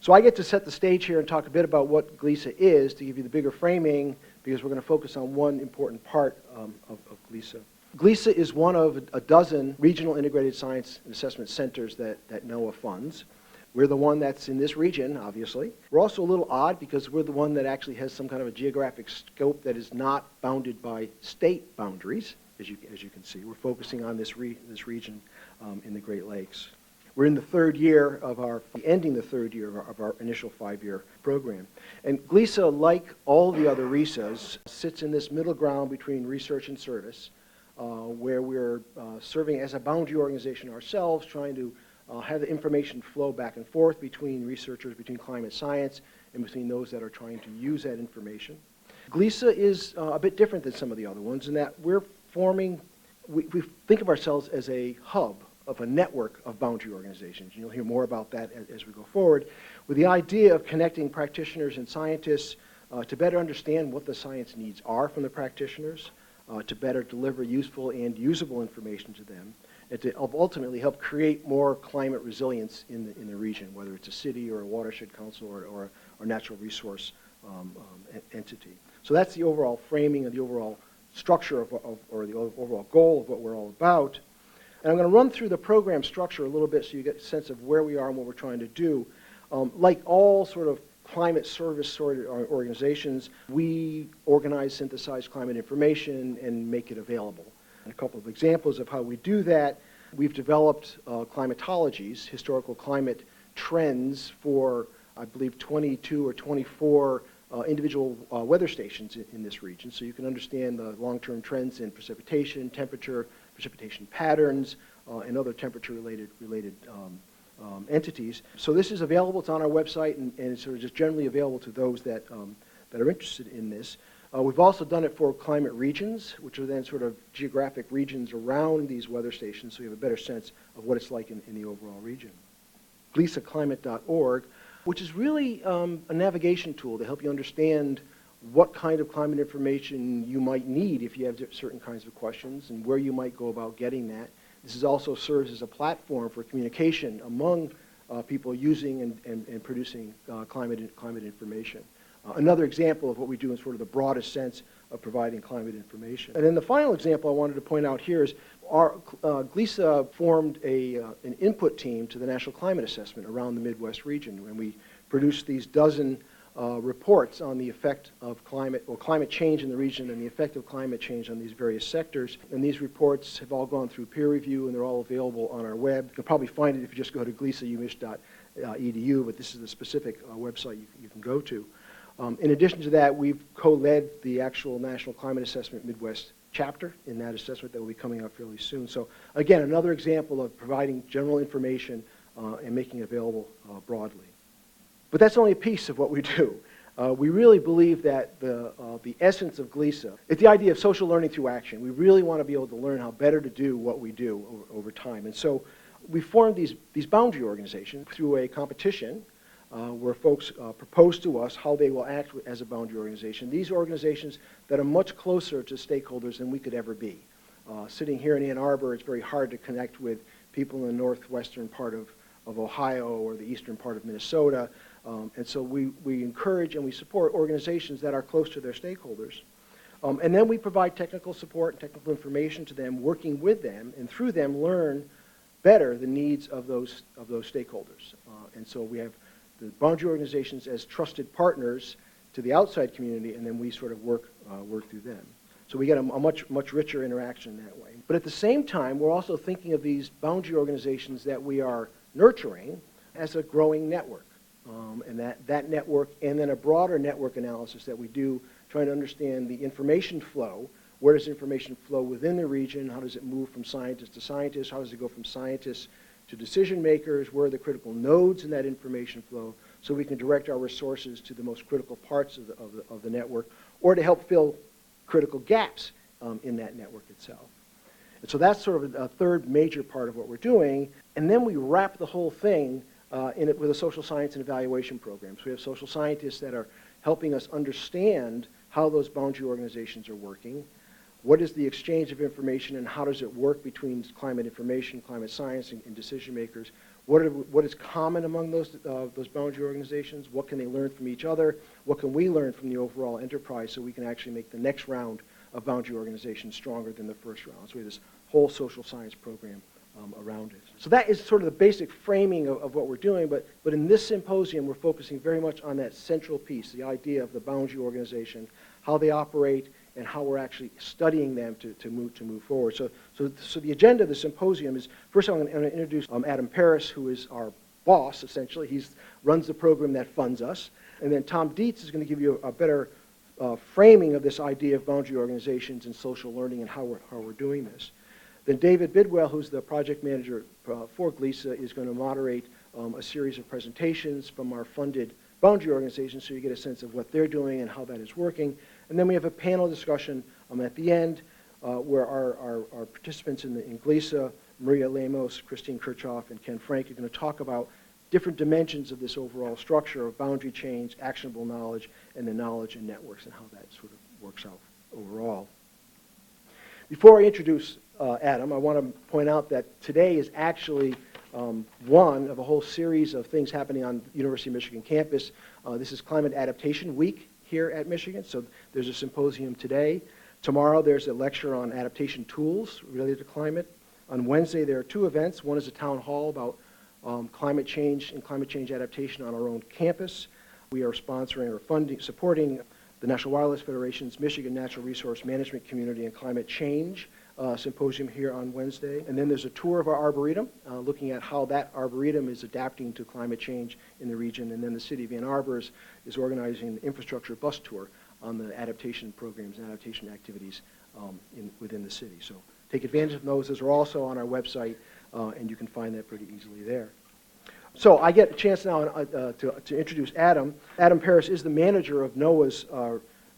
So I get to set the stage here and talk a bit about what Glisa is to give you the bigger framing, because we're going to focus on one important part of Glisa. Glisa is one of a dozen regional integrated science and assessment centers that NOAA funds. We're the one that's in this region, obviously. We're also a little odd because we're the one that actually has some kind of a geographic scope that is not bounded by state boundaries, as you can see. We're focusing on this region in the Great Lakes. We're in the third year of ending the third year of our initial 5-year program. And Glisa, like all the other RESAs, sits in this middle ground between research and service, where we're serving as a boundary organization ourselves, trying to have the information flow back and forth between researchers, between climate science, and between those that are trying to use that information. Glisa is a bit different than some of the other ones in that we think of ourselves as a hub of a network of boundary organizations. You'll hear more about that as we go forward, with the idea of connecting practitioners and scientists to better understand what the science needs are from the practitioners, to better deliver useful and usable information to them, and to ultimately help create more climate resilience in the region, whether it's a city or a watershed council or a natural resource entity. So that's the overall framing of the overall structure or the overall goal of what we're all about. And I'm going to run through the program structure a little bit so you get a sense of where we are and what we're trying to do. Like all sort of climate service sort of organizations, we organize, synthesize climate information and make it available. And a couple of examples of how we do that: we've developed climatologies, historical climate trends for, I believe, 22 or 24 individual weather stations in this region, so you can understand the long-term trends in precipitation, temperature, precipitation patterns, and other temperature-related entities. So this is available. It's on our website, and it's sort of just generally available to those that are interested in this. We've also done it for climate regions, which are then sort of geographic regions around these weather stations, so you have a better sense of what it's like in the overall region. GlisaClimate.org, which is really a navigation tool to help you understand what kind of climate information you might need if you have certain kinds of questions and where you might go about getting that. This also serves as a platform for communication among people using and producing climate information. Another example of what we do in sort of the broadest sense of providing climate information. And then the final example I wanted to point out here is our Glisa formed an input team to the National Climate Assessment around the Midwest region, and we produced these dozen reports on the effect of climate change in the region and the effect of climate change on these various sectors. And these reports have all gone through peer review, and they're all available on our web. You can probably find it if you just go to glisaumish.edu, but this is the specific website you can go to. In addition to that, we've co-led the actual National Climate Assessment Midwest chapter in that assessment that will be coming out fairly soon. So again, another example of providing general information and making it available broadly. But that's only a piece of what we do. We really believe that the essence of Glisa is the idea of social learning through action. We really want to be able to learn how better to do what we do over time. And so we formed these boundary organizations through a competition where folks propose to us how they will act as a boundary organization. These are organizations that are much closer to stakeholders than we could ever be. Sitting here in Ann Arbor, it's very hard to connect with people in the northwestern part of Ohio or the eastern part of Minnesota. And so we encourage and we support organizations that are close to their stakeholders. And then we provide technical support and technical information to them, working with them, and through them learn better the needs of those stakeholders. And so we have the boundary organizations as trusted partners to the outside community, and then we sort of work through them. So we get a much richer interaction that way. But at the same time, we're also thinking of these boundary organizations that we are nurturing as a growing network. And that network, and then a broader network analysis that we do, trying to understand the information flow. Where does information flow within the region? How does it move from scientist to scientist? How does it go from scientists to decision makers? Where are the critical nodes in that information flow? So we can direct our resources to the most critical parts of the network, or to help fill critical gaps in that network itself. And so that's sort of a third major part of what we're doing. And then we wrap the whole thing in it with a social science and evaluation program. So we have social scientists that are helping us understand how those boundary organizations are working. What is the exchange of information, and how does it work between climate information, climate science, and decision makers? What is common among those boundary organizations? What can they learn from each other? What can we learn from the overall enterprise so we can actually make the next round of boundary organizations stronger than the first round? So we have this whole social science program around it. So that is sort of the basic framing of what we're doing, but in this symposium we're focusing very much on that central piece, the idea of the boundary organization, how they operate, and how we're actually studying them to move forward. So the agenda of the symposium is, first I'm going to introduce Adam Paris, who is our boss, essentially. He runs the program that funds us. And then Tom Dietz is going to give you a better framing of this idea of boundary organizations and social learning and how we're doing this. Then David Bidwell, who's the project manager for Glisa, is going to moderate a series of presentations from our funded boundary organizations so you get a sense of what they're doing and how that is working. And then we have a panel discussion at the end where our participants in Glisa, Maria Lemos, Christine Kirchhoff, and Ken Frank, are going to talk about different dimensions of this overall structure of boundary change, actionable knowledge, and the knowledge and networks and how that sort of works out overall. Before I introduce Adam, I want to point out that today is actually one of a whole series of things happening on the University of Michigan campus. This is Climate Adaptation Week here at Michigan, so there's a symposium today. Tomorrow there's a lecture on adaptation tools related to climate. On Wednesday there are two events. One is a town hall about climate change and climate change adaptation on our own campus. We are sponsoring or supporting the National Wildlife Federation's Michigan Natural Resource Management Community and Climate Change symposium here on Wednesday. And then there's a tour of our arboretum, looking at how that arboretum is adapting to climate change in the region. And then the city of Ann Arbor is organizing an infrastructure bus tour on the adaptation programs and adaptation activities within the city. So take advantage of those. Those are also on our website, and you can find that pretty easily there. So I get a chance now to introduce Adam. Adam Paris is the manager of NOAA's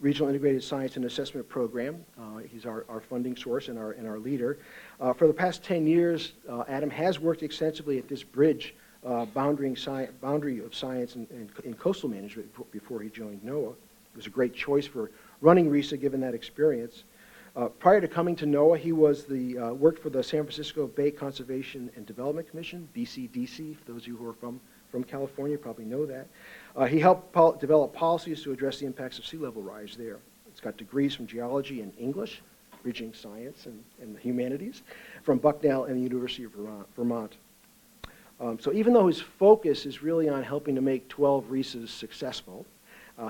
Regional Integrated Science and Assessment Program. He's our funding source and our leader. For the past 10 years, Adam has worked extensively at this bridge boundary of science in coastal management before he joined NOAA. It was a great choice for running RISA given that experience. Prior to coming to NOAA, he worked for the San Francisco Bay Conservation and Development Commission, BCDC. For those of you who are from California, probably know that. He helped develop policies to address the impacts of sea level rise there. He's got degrees from geology and English, bridging science and the humanities, from Bucknell and the University of Vermont. So even though his focus is really on helping to make 12 RISAs successful,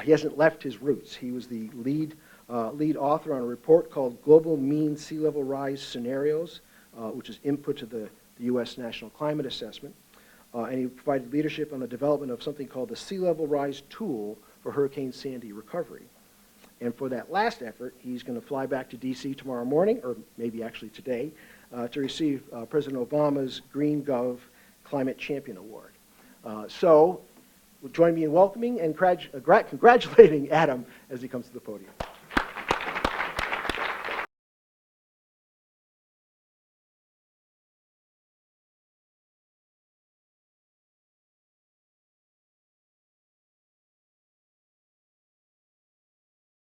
he hasn't left his roots. He was the lead author on a report called Global Mean Sea Level Rise Scenarios, which is input to the U.S. National Climate Assessment. And he provided leadership on the development of something called the Sea Level Rise Tool for Hurricane Sandy recovery. And for that last effort, he's going to fly back to D.C. tomorrow morning, or maybe actually today, to receive President Obama's Green Gov Climate Champion Award. So join me in welcoming and congratulating Adam as he comes to the podium.